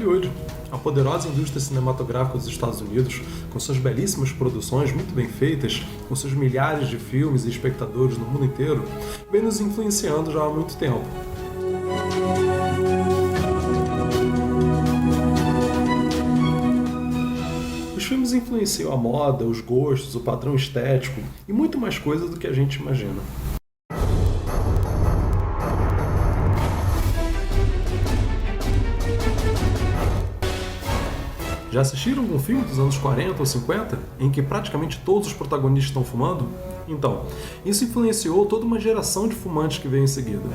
Hollywood, a poderosa indústria cinematográfica dos Estados Unidos, com suas belíssimas produções muito bem feitas, com seus milhares de filmes e espectadores no mundo inteiro, vem nos influenciando já há muito tempo. Os filmes influenciam a moda, os gostos, o padrão estético e muito mais coisa do que a gente imagina. Já assistiram algum filme dos anos 40 ou 50 em que praticamente todos os protagonistas estão fumando? Então, isso influenciou toda uma geração de fumantes que veio em seguida.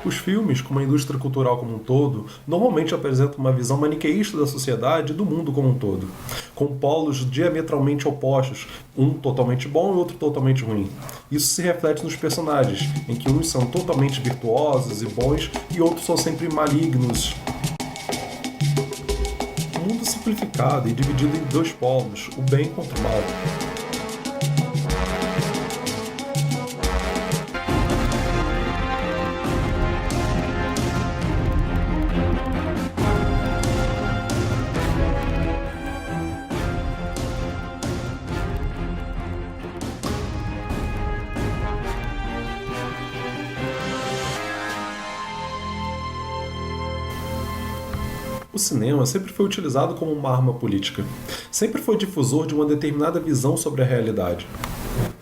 Os filmes, como a indústria cultural como um todo, normalmente apresentam uma visão maniqueísta da sociedade e do mundo como um todo, com polos diametralmente opostos, um totalmente bom e outro totalmente ruim. Isso se reflete nos personagens, em que uns são totalmente virtuosos e bons e outros são sempre malignos. Um mundo simplificado e dividido em dois polos, o bem contra o mal. O cinema sempre foi utilizado como uma arma política. Sempre foi difusor de uma determinada visão sobre a realidade.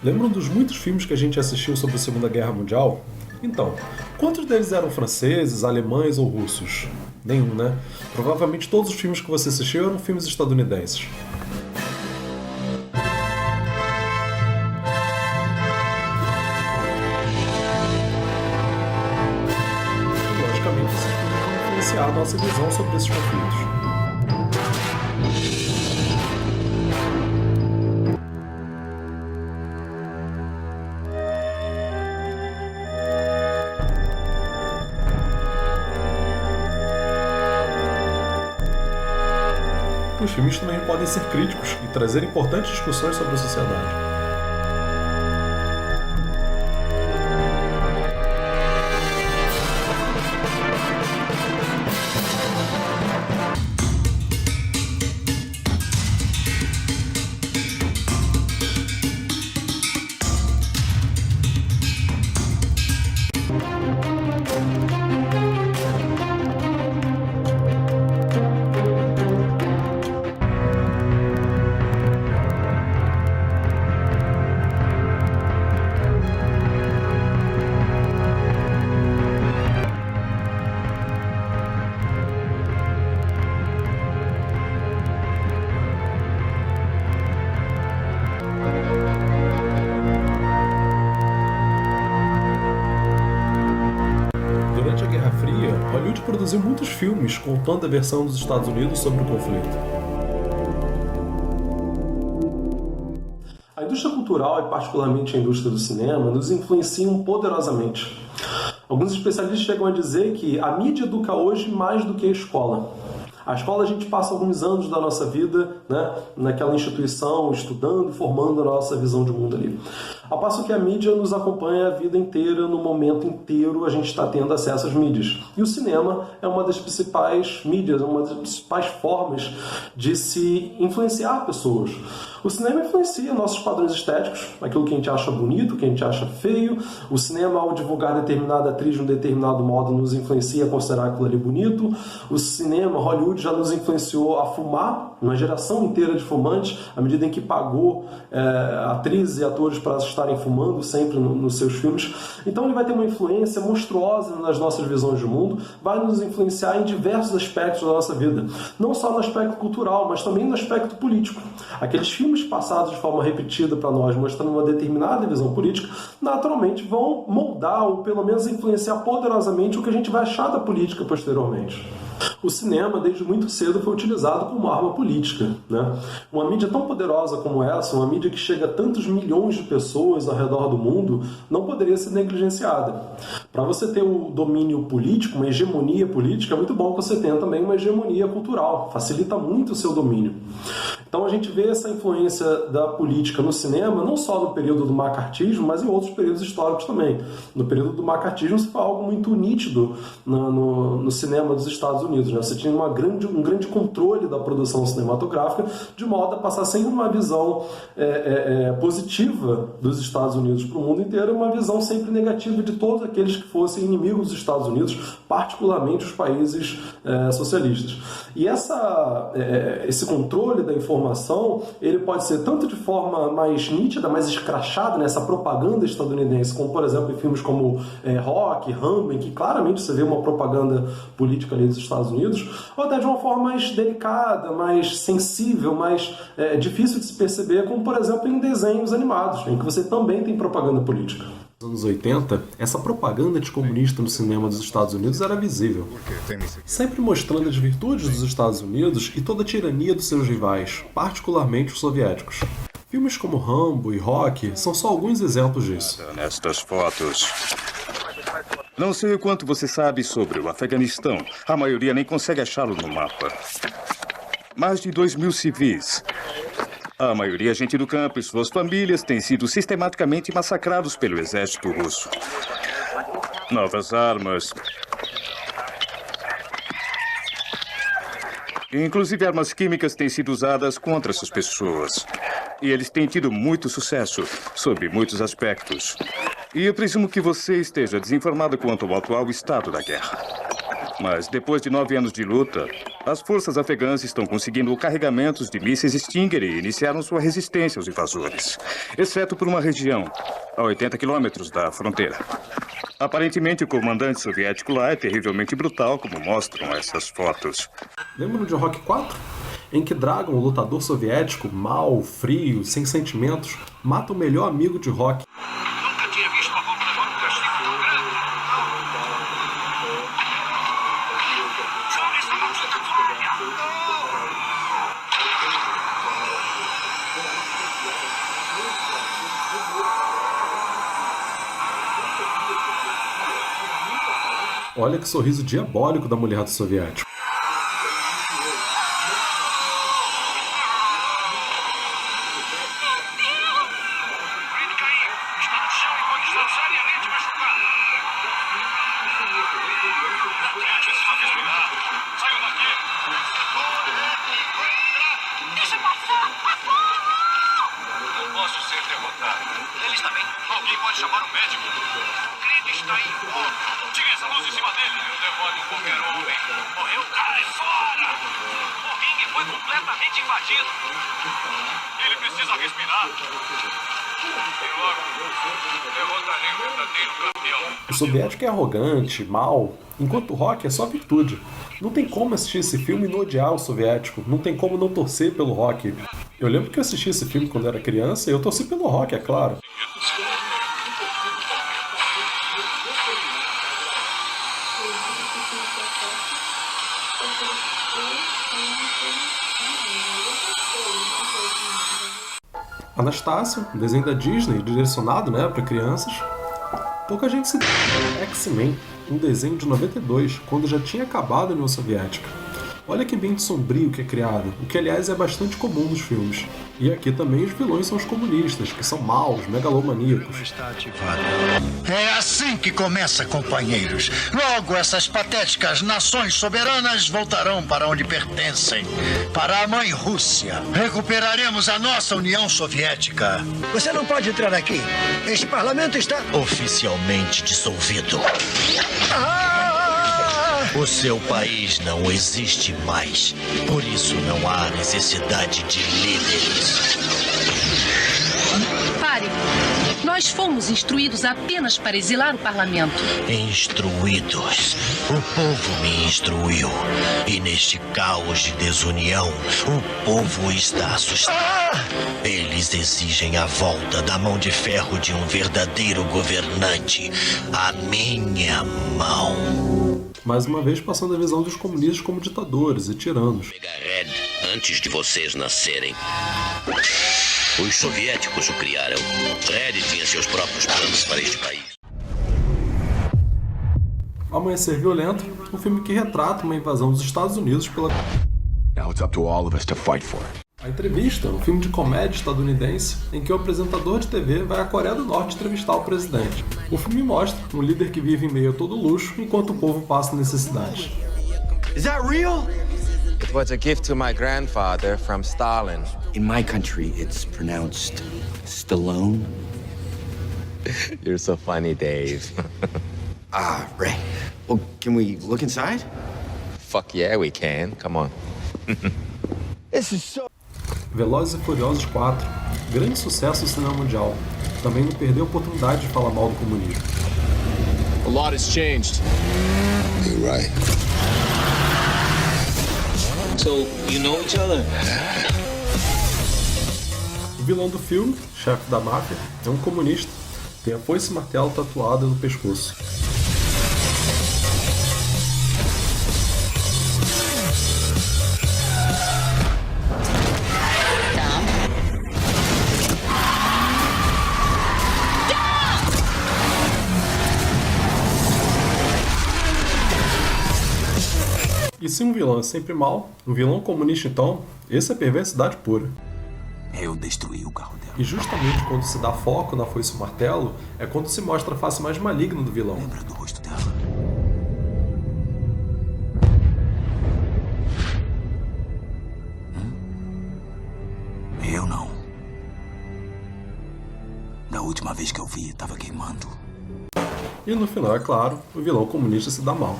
Lembram dos muitos filmes que a gente assistiu sobre a Segunda Guerra Mundial? Então, quantos deles eram franceses, alemães ou russos? Nenhum, né? Provavelmente todos os filmes que você assistiu eram filmes estadunidenses. Logicamente, esses filmes vão influenciar a nossa visão sobre esses conflitos. Os filmes também podem ser críticos e trazer importantes discussões sobre a sociedade. Durante a Guerra Fria, Hollywood produziu muitos filmes contando a versão dos Estados Unidos sobre o conflito. A indústria cultural, e particularmente a indústria do cinema, nos influenciam poderosamente. Alguns especialistas chegam a dizer que a mídia educa hoje mais do que a escola. A escola a gente passa alguns anos da nossa vida, né, naquela instituição, estudando, formando a nossa visão de mundo ali. Ao passo que a mídia nos acompanha a vida inteira, no momento inteiro a gente está tendo acesso às mídias. E o cinema é uma das principais mídias, uma das principais formas de se influenciar pessoas. O cinema influencia nossos padrões estéticos, aquilo que a gente acha bonito, o que a gente acha feio. O cinema, ao divulgar determinada atriz de um determinado modo, nos influencia a considerar aquilo ali bonito. O cinema, Hollywood, já nos influenciou a fumar, uma geração inteira de fumantes, à medida em que pagou atrizes e atores para estarem fumando sempre nos seus filmes. Então ele vai ter uma influência monstruosa nas nossas visões de mundo, vai nos influenciar em diversos aspectos da nossa vida. Não só no aspecto cultural, mas também no aspecto político. Aqueles filmes passados de forma repetida para nós, mostrando uma determinada visão política, naturalmente vão moldar ou pelo menos influenciar poderosamente o que a gente vai achar da política posteriormente. O cinema, desde muito cedo, foi utilizado como arma política, né? Uma mídia tão poderosa como essa, uma mídia que chega a tantos milhões de pessoas ao redor do mundo, não poderia ser negligenciada. Para você ter o domínio político, uma hegemonia política, é muito bom que você tenha também uma hegemonia cultural. Facilita muito o seu domínio. Então a gente vê essa influência da política no cinema, não só no período do macartismo, mas em outros períodos históricos também. No período do macartismo, isso foi algo muito nítido no cinema dos Estados Unidos, né? Você tinha um grande controle da produção cinematográfica, de modo a passar sempre uma visão positiva dos Estados Unidos para o mundo inteiro, uma visão sempre negativa de todos aqueles que fossem inimigos dos Estados Unidos, particularmente os países socialistas. E esse controle da informação, ele pode ser tanto de forma mais nítida, mais escrachada, nessa propaganda estadunidense, como por exemplo em filmes como Rock, Rambo, em que claramente você vê uma propaganda política ali dos Estados Unidos, ou até de uma forma mais delicada, mais sensível, mais difícil de se perceber, como por exemplo em desenhos animados, em que você também tem propaganda política. Nos anos 80, essa propaganda anticomunista no cinema dos Estados Unidos era visível, sempre mostrando as virtudes dos Estados Unidos e toda a tirania dos seus rivais, particularmente os soviéticos. Filmes como Rambo e Rock são só alguns exemplos disso. Nestas fotos. Não sei o quanto você sabe sobre o Afeganistão. A maioria nem consegue achá-lo no mapa. Mais de 2.000 civis. A maioria gente do campo e suas famílias têm sido sistematicamente massacrados pelo exército russo. Novas armas. Inclusive armas químicas têm sido usadas contra essas pessoas. E eles têm tido muito sucesso, sob muitos aspectos. E eu presumo que você esteja desinformado quanto ao atual estado da guerra. Mas depois de 9 anos de luta, as forças afegãs estão conseguindo carregamentos de mísseis Stinger e iniciaram sua resistência aos invasores, exceto por uma região, a 80 quilômetros da fronteira. Aparentemente, o comandante soviético lá é terrivelmente brutal, como mostram essas fotos. Lembram de Rock 4? Em que Dragon, o lutador soviético, mau, frio, sem sentimentos, mata o melhor amigo de Rock. Nunca tinha visto uma bomba levando um castigo tão grande. Joga essa maldita toalha! Olha que sorriso diabólico da mulher do soviético. Ele precisa respirar. E logo derrotarei o verdadeiro campeão. O soviético é arrogante, mau, enquanto o Rock é só virtude. Não tem como assistir esse filme e não odiar o soviético. Não tem como não torcer pelo Rock. Eu lembro que eu assisti esse filme quando era criança e eu torci pelo Rock, é claro. Anastácio, um desenho da Disney, direcionado para crianças. Pouca gente se... X-Men, um desenho de 92, quando já tinha acabado a União Soviética. Olha que ambiente sombrio que é criado, o que aliás é bastante comum nos filmes. E aqui também os vilões são os comunistas, que são maus, megalomaníacos. É assim que começa, companheiros. Logo, essas patéticas nações soberanas voltarão para onde pertencem. Para a mãe Rússia. Recuperaremos a nossa União Soviética. Você não pode entrar aqui. Este parlamento está oficialmente dissolvido. O seu país não existe mais. Por isso não há necessidade de líderes. Pare. Nós fomos instruídos apenas para exilar o parlamento. Instruídos? O povo me instruiu. E neste caos de desunião, o povo está assustado. Eles exigem a volta da mão de ferro de um verdadeiro governante. A minha mão. mais uma vez passando a visão dos comunistas como ditadores e tiranos. Red, antes de vocês nascerem, os soviéticos o criaram. Red tinha seus próprios planos para este país. Amanhecer Violento, um filme que retrata uma invasão dos Estados Unidos pela... Now it's up to all of us to fight for it. A Entrevista, um filme de comédia estadunidense em que o apresentador de TV vai à Coreia do Norte entrevistar o presidente. O filme mostra um líder que vive em meio a todo luxo enquanto o povo passa necessidades. Is that real? It was a gift to my grandfather from Stalin. In my country, it's pronounced Stallone. You're so funny, Dave. Right. Well, can we look inside? Fuck yeah, we can. Come on. This is so... Velozes e Furiosos 4, grande sucesso no cinema mundial. Também não perdeu a oportunidade de falar mal do comunismo. A lot has changed. You're right. So, you know each other? O vilão do filme, chefe da máfia, é um comunista. Tem a foice e martelo tatuada no pescoço. E se um vilão é sempre mal, um vilão comunista então, esse é perversidade pura. Eu destruí o carro dela. E justamente quando se dá foco na foice e o martelo, é quando se mostra a face mais maligna do vilão. Lembra do rosto dela? Eu não. Da última vez que eu vi, estava queimando. E no final, é claro, o vilão comunista se dá mal.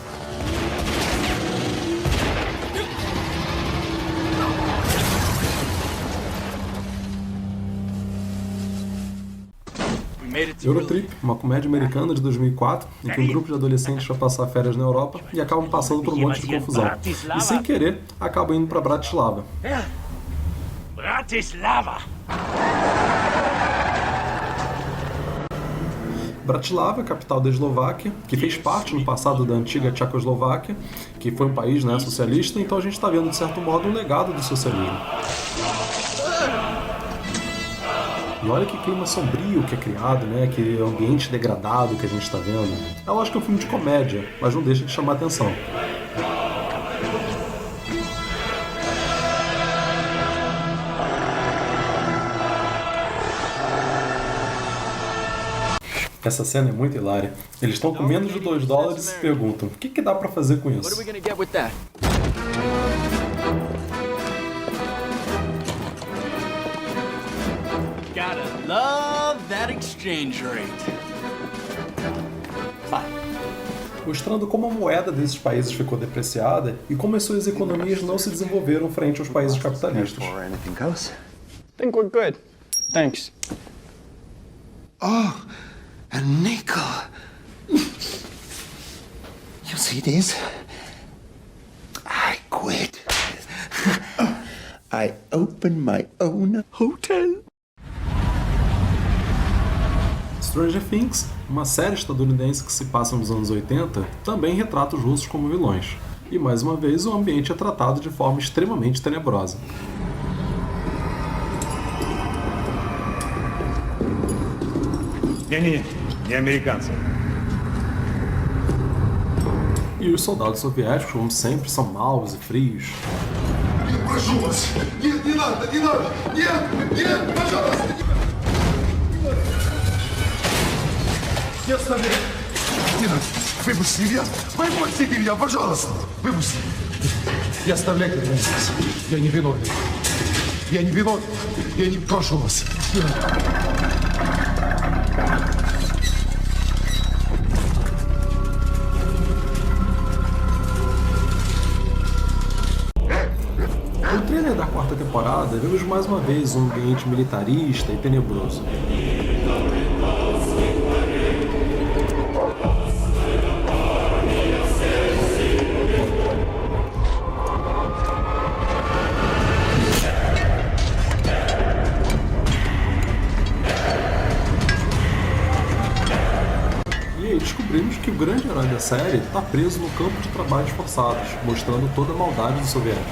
Eurotrip, uma comédia americana de 2004, em que um grupo de adolescentes vai passar férias na Europa e acabam passando por um monte de confusão. E sem querer, acabam indo para Bratislava. Bratislava, capital da Eslováquia, que fez parte no passado da antiga Tchecoslováquia, que foi um país socialista, então a gente está vendo, de certo modo, um legado do socialismo. E olha que clima sombrio que é criado, né? Que ambiente degradado que a gente está vendo. É lógico que é um filme de comédia, mas não deixa de chamar a atenção. Essa cena é muito hilária. Eles estão com menos de $2 e se perguntam: o que dá pra fazer com isso? Love that exchange rate. Mostrando como a moeda desses países ficou depreciada e como as suas economias não se desenvolveram frente aos países capitalistas. Think we're good. Thanks. Oh, a nickel. You see this? I quit. I opened my own hotel. Stranger Things, uma série estadunidense que se passa nos anos 80, também retrata os russos como vilões. E mais uma vez o ambiente é tratado de forma extremamente tenebrosa. Не американцы. E os soldados soviéticos, como sempre, são maus e frios. Прошу вас! Нет, не надо, не надо! Нет, пожалуйста! Не оставляй! Не надо! Выпусти меня! Выпусти меня, пожалуйста! Выпусти! Не оставляйте меня здесь. Я не виновен. Я не виновен. Я не прошу вас. Не надо. No trailer da quarta temporada, vemos mais uma vez um ambiente militarista e tenebroso. E aí descobrimos que que o grande herói da série está preso no campo de trabalhos forçados, mostrando toda a maldade do soviético.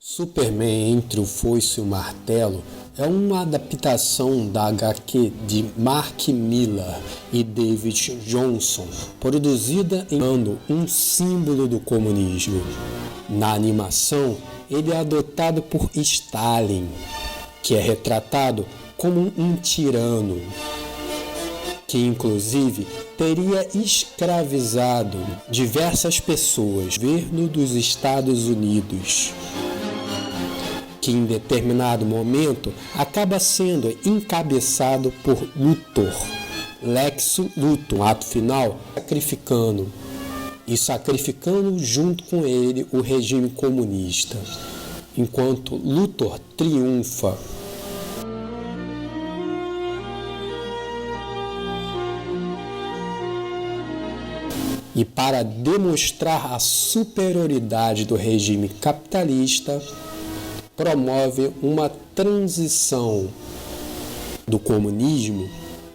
Superman Entre o Foice e o Martelo é uma adaptação da HQ de Mark Millar e David Johnson, produzida em um símbolo do comunismo. Na animação, ele é adotado por Stalin, que é retratado como um tirano, que inclusive teria escravizado diversas pessoas no governo dos Estados Unidos, que em determinado momento acaba sendo encabeçado por Luthor, Lex Luthor, no ato final, sacrificando junto com ele o regime comunista, enquanto Luthor triunfa. E para demonstrar a superioridade do regime capitalista, promove uma transição do comunismo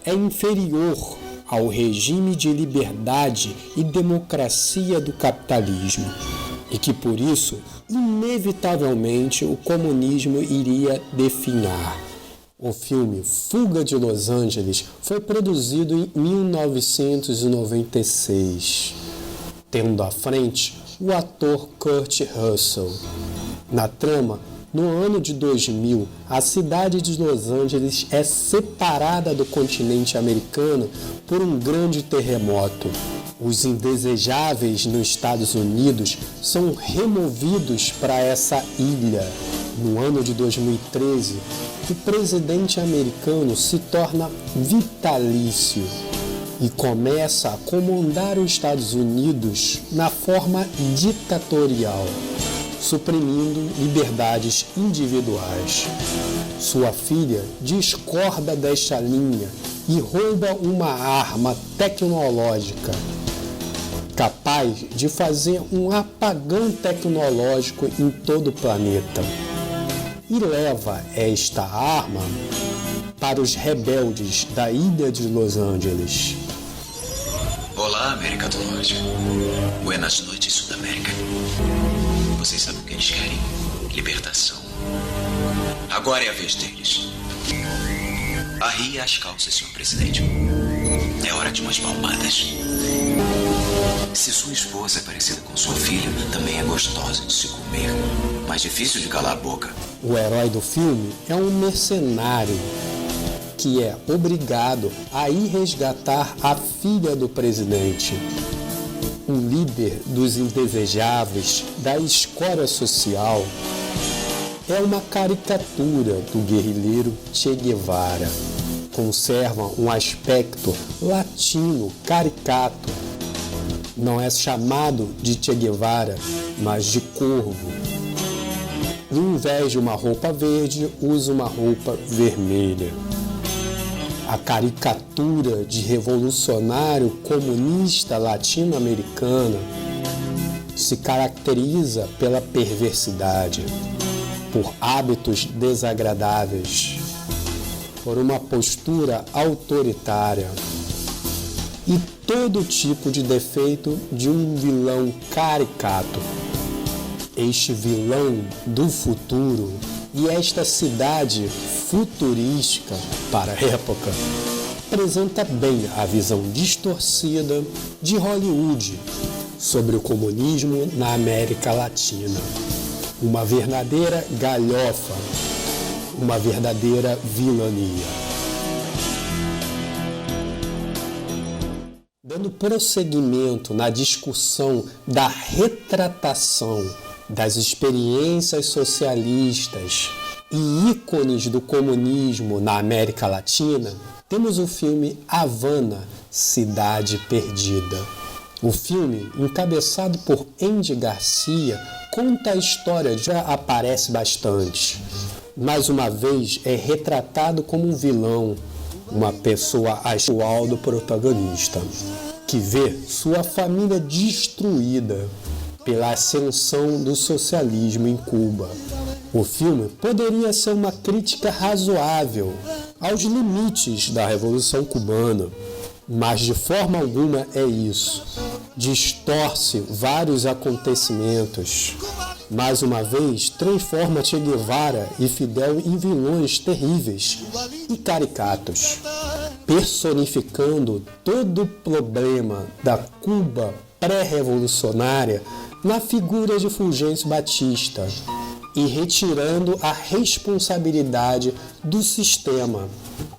inferior ao regime de liberdade e democracia do capitalismo, e que por isso, inevitavelmente, o comunismo iria definhar. O filme Fuga de Los Angeles foi produzido em 1996, tendo à frente o ator Kurt Russell. Na trama, no ano de 2000, a cidade de Los Angeles é separada do continente americano por um grande terremoto. Os indesejáveis nos Estados Unidos são removidos para essa ilha. No ano de 2013, o presidente americano se torna vitalício e começa a comandar os Estados Unidos na forma ditatorial, suprimindo liberdades individuais. Sua filha discorda desta linha e rouba uma arma tecnológica capaz de fazer um apagão tecnológico em todo o planeta, e leva esta arma para os rebeldes da ilha de Los Angeles. Olá, América do Norte. Buenas noites, Sudamérica. Vocês sabem o que eles querem? Libertação. Agora é a vez deles. Arrie as calças, senhor presidente. É hora de umas palmadas. Se sua esposa é parecida com sua filha, também é gostosa de se comer, mas difícil de calar a boca. O herói do filme é um mercenário que é obrigado a ir resgatar a filha do presidente. O líder dos indesejáveis da escória social é uma caricatura do guerrilheiro Che Guevara. Conserva um aspecto latino caricato. Não é chamado de Che Guevara, mas de corvo. Ao invés de uma roupa verde, usa uma roupa vermelha. A caricatura de revolucionário comunista latino-americana se caracteriza pela perversidade, por hábitos desagradáveis, por uma postura autoritária e todo tipo de defeito de um vilão caricato. Este vilão do futuro e esta cidade futurística para a época apresenta bem a visão distorcida de Hollywood sobre o comunismo na América Latina. Uma verdadeira galhofa, uma verdadeira vilania. Dando prosseguimento na discussão da retratação das experiências socialistas e ícones do comunismo na América Latina, temos o filme Havana, Cidade Perdida. O filme, encabeçado por Andy Garcia, conta a história, já aparece bastante. Mais uma vez é retratado como um vilão, uma pessoa atual do protagonista, que vê sua família destruída pela ascensão do socialismo em Cuba O filme poderia ser uma crítica razoável aos limites da Revolução Cubana, mas de forma alguma é isso. Distorce vários acontecimentos. Mais uma vez, transforma Che Guevara e Fidel em vilões terríveis e caricatos, personificando todo o problema da Cuba pré-revolucionária na figura de Fulgêncio Batista e retirando a responsabilidade do sistema,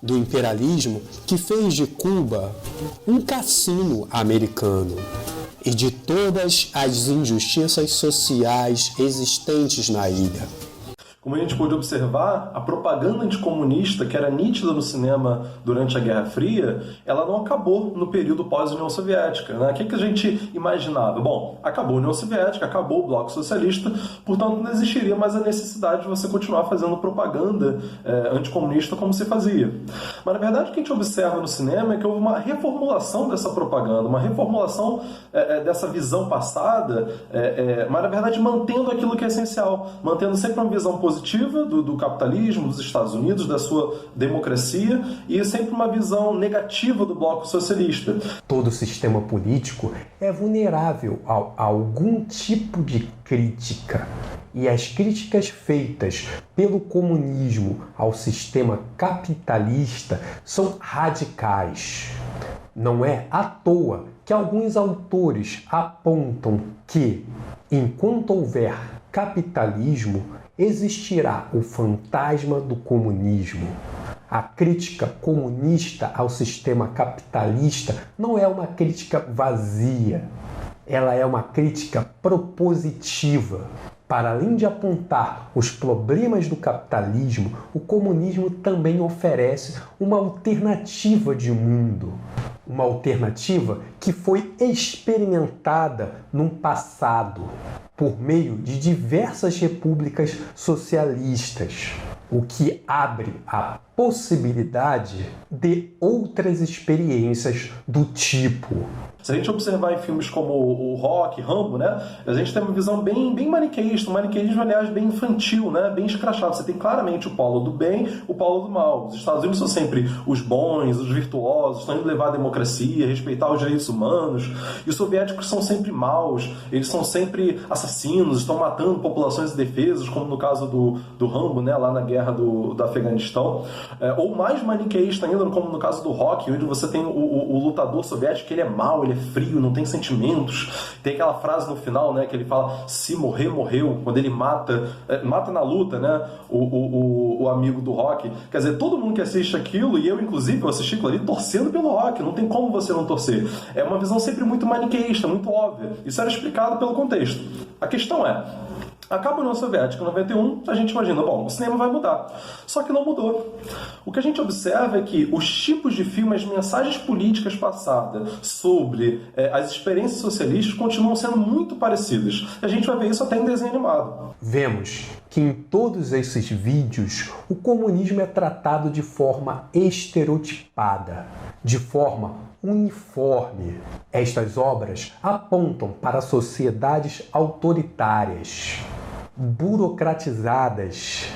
do imperialismo que fez de Cuba um cassino americano e de todas as injustiças sociais existentes na ilha. Como a gente pôde observar, a propaganda anticomunista, que era nítida no cinema durante a Guerra Fria, ela não acabou no período pós-União Soviética, né? O que a gente imaginava? Bom, acabou a União Soviética, acabou o Bloco Socialista, portanto não existiria mais a necessidade de você continuar fazendo propaganda anticomunista como se fazia. Mas na verdade o que a gente observa no cinema é que houve uma reformulação dessa propaganda, uma reformulação dessa visão passada, mas na verdade mantendo aquilo que é essencial, mantendo sempre uma visão positiva do capitalismo, dos Estados Unidos, da sua democracia, e sempre uma visão negativa do bloco socialista. Todo sistema político é vulnerável a algum tipo de crítica. E as críticas feitas pelo comunismo ao sistema capitalista são radicais. Não é à toa que alguns autores apontam que, enquanto houver capitalismo, existirá o fantasma do comunismo. A crítica comunista ao sistema capitalista não é uma crítica vazia. Ela é uma crítica propositiva. Para além de apontar os problemas do capitalismo, o comunismo também oferece uma alternativa de mundo. Uma alternativa que foi experimentada no passado por meio de diversas repúblicas socialistas, o que abre a possibilidade de outras experiências do tipo. Se a gente observar em filmes como o Rock, Rambo, né, a gente tem uma visão bem maniqueísta, um maniqueísmo, aliás, bem infantil, né, bem escrachado. Você tem claramente o polo do bem, o polo do mal. Os Estados Unidos são sempre os bons, os virtuosos, estão indo levar a democracia, respeitar os direitos humanos, e os soviéticos são sempre maus, eles são sempre assassinos, estão matando populações indefesas, como no caso do Rambo, né, lá na guerra do Afeganistão. Ou mais maniqueísta ainda, como no caso do Rock, onde você tem o lutador soviético, que ele é mau, ele é frio, não tem sentimentos. Tem aquela frase no final, né, que ele fala: se morrer, morreu, quando ele mata na luta, né, o amigo do Rock. Quer dizer, todo mundo que assiste aquilo, e eu inclusive, eu assisti aquilo ali torcendo pelo Rock, não tem como você não torcer. É uma visão sempre muito maniqueísta, muito óbvia. Isso era explicado pelo contexto. A questão é: acaba a União Soviética em 91, a gente imagina, bom, o cinema vai mudar. Só que não mudou. O que a gente observa é que os tipos de filme, as mensagens políticas passadas sobre as experiências socialistas continuam sendo muito parecidas. A gente vai ver isso até em desenho animado. Vemos que em todos esses vídeos o comunismo é tratado de forma estereotipada, de forma uniforme. Estas obras apontam para sociedades autoritárias, burocratizadas,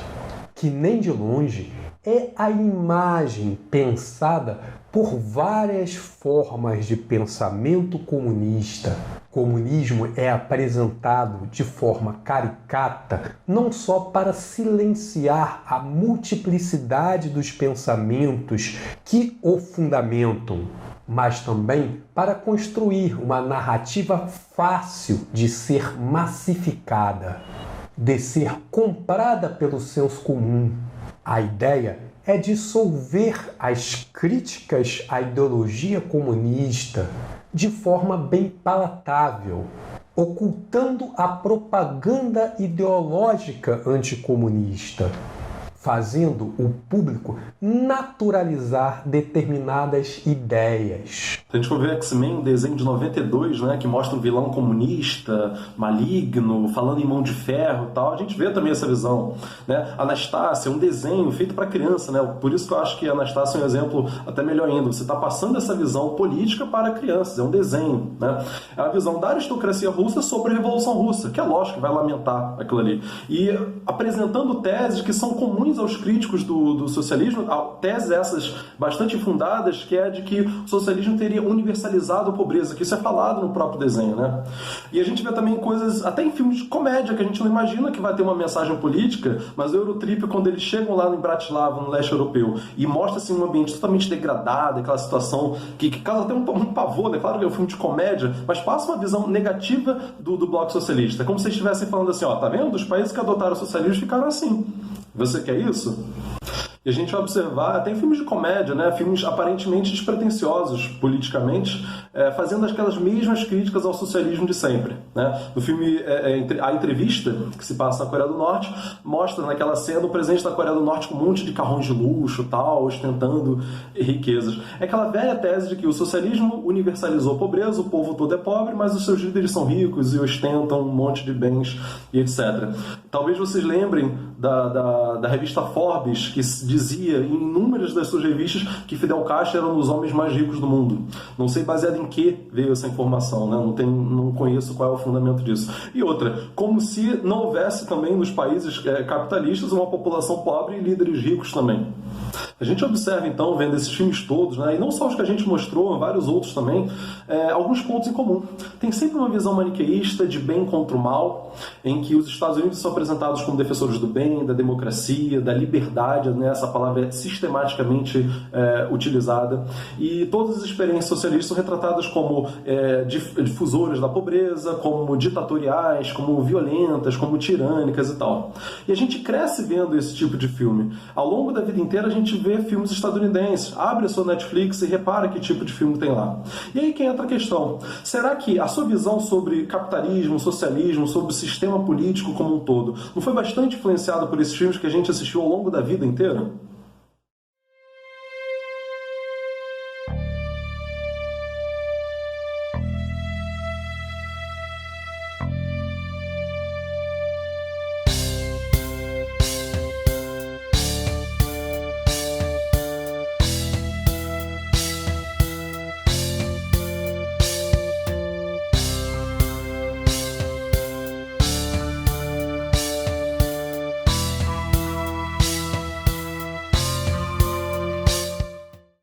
que nem de longe é a imagem pensada por várias formas de pensamento comunista. O comunismo é apresentado de forma caricata não só para silenciar a multiplicidade dos pensamentos que o fundamentam, mas também para construir uma narrativa fácil de ser massificada, de ser comprada pelo senso comum. A ideia é dissolver as críticas à ideologia comunista de forma bem palatável, ocultando a propaganda ideológica anticomunista, fazendo o público naturalizar determinadas ideias. Se a gente for ver X-Men, um desenho de 92, né, que mostra um vilão comunista, maligno, falando em mão de ferro e tal, a gente vê também essa visão, né? Anastácia, um desenho feito para criança, né? Por isso que eu acho que Anastácia é um exemplo até melhor ainda. Você está passando essa visão política para crianças, é um desenho, né? É a visão da aristocracia russa sobre a Revolução Russa, que é lógico que vai lamentar aquilo ali. E apresentando teses que são comuns aos críticos do socialismo, teses essas bastante fundadas, que é de que o socialismo teria universalizado a pobreza, que isso é falado no próprio desenho, né? E a gente vê também coisas, até em filmes de comédia, que a gente não imagina que vai ter uma mensagem política, mas o Eurotrip, quando eles chegam lá em Bratislava, no leste europeu, e mostra assim, um ambiente totalmente degradado, aquela situação que causa até um pavor, né? Claro que é um filme de comédia, mas passa uma visão negativa do bloco socialista. É como se eles estivessem falando assim, ó, tá vendo? Os países que adotaram o socialismo ficaram assim. Você quer isso? E a gente vai observar, até em filmes de comédia, né, filmes aparentemente despretensiosos politicamente, fazendo aquelas mesmas críticas ao socialismo de sempre. Né? No filme A Entrevista, que se passa na Coreia do Norte, mostra naquela cena o presidente da Coreia do Norte com um monte de carrões de luxo, tal, ostentando riquezas. É aquela velha tese de que o socialismo universalizou a pobreza, o povo todo é pobre, mas os seus líderes são ricos e ostentam um monte de bens e etc. Talvez vocês lembrem da revista Forbes, que dizia em inúmeras das suas revistas que Fidel Castro era um dos homens mais ricos do mundo. Não sei baseado em que veio essa informação, né? Não conheço qual é o fundamento disso. E outra, como se não houvesse também nos países capitalistas uma população pobre e líderes ricos também. A gente observa então, vendo esses filmes todos, né, e não só os que a gente mostrou, vários outros também, alguns pontos em comum. Tem sempre uma visão maniqueísta de bem contra o mal, em que os Estados Unidos são apresentados como defensores do bem, da democracia, da liberdade, né, essa palavra é sistematicamente utilizada, e todas as experiências socialistas são retratadas como difusores da pobreza, como ditatoriais, como violentas, como tirânicas e tal. E a gente cresce vendo esse tipo de filme. Ao longo da vida inteira a gente vê filmes estadunidenses. Abre a sua Netflix e repara que tipo de filme tem lá. E aí que entra a questão. Será que a sua visão sobre capitalismo, socialismo, sobre o sistema político como um todo, não foi bastante influenciada por esses filmes que a gente assistiu ao longo da vida inteira?